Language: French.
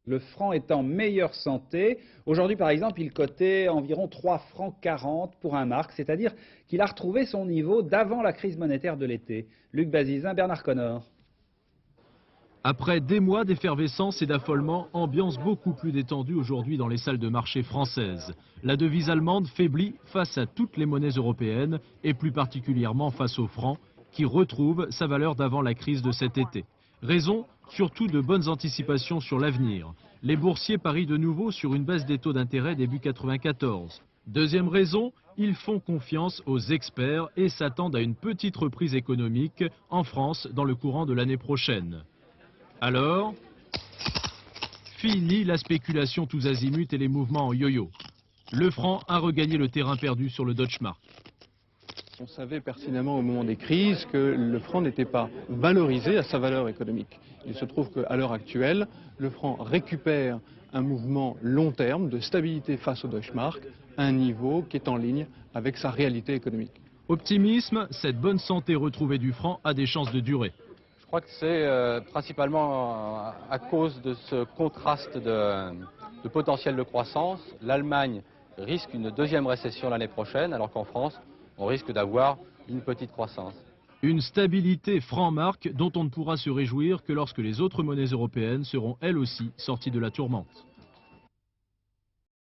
Le franc est en meilleure santé. Aujourd'hui, par exemple, il cotait environ 3 francs 40 pour un mark, c'est-à-dire qu'il a retrouvé son niveau d'avant la crise monétaire de l'été. Luc Bazizin, Bernard Connor. Après des mois d'effervescence et d'affolement, ambiance beaucoup plus détendue aujourd'hui dans les salles de marché françaises. La devise allemande faiblit face à toutes les monnaies européennes et plus particulièrement face au franc qui retrouve sa valeur d'avant la crise de cet été. Raison, surtout de bonnes anticipations sur l'avenir. Les boursiers parient de nouveau sur une baisse des taux d'intérêt début 94. Deuxième raison, ils font confiance aux experts et s'attendent à une petite reprise économique en France dans le courant de l'année prochaine. Alors, fini la spéculation tous azimuts et les mouvements en yo-yo. Le franc a regagné le terrain perdu sur le Deutsche Mark. On savait pertinemment au moment des crises que le franc n'était pas valorisé à sa valeur économique. Il se trouve qu'à l'heure actuelle, le franc récupère un mouvement long terme de stabilité face au Deutsche Mark, à un niveau qui est en ligne avec sa réalité économique. Optimisme, cette bonne santé retrouvée du franc a des chances de durer. Je crois que c'est principalement à cause de ce contraste de potentiel de croissance. L'Allemagne risque une deuxième récession l'année prochaine, alors qu'en France, on risque d'avoir une petite croissance. Une stabilité franc-marque dont on ne pourra se réjouir que lorsque les autres monnaies européennes seront elles aussi sorties de la tourmente.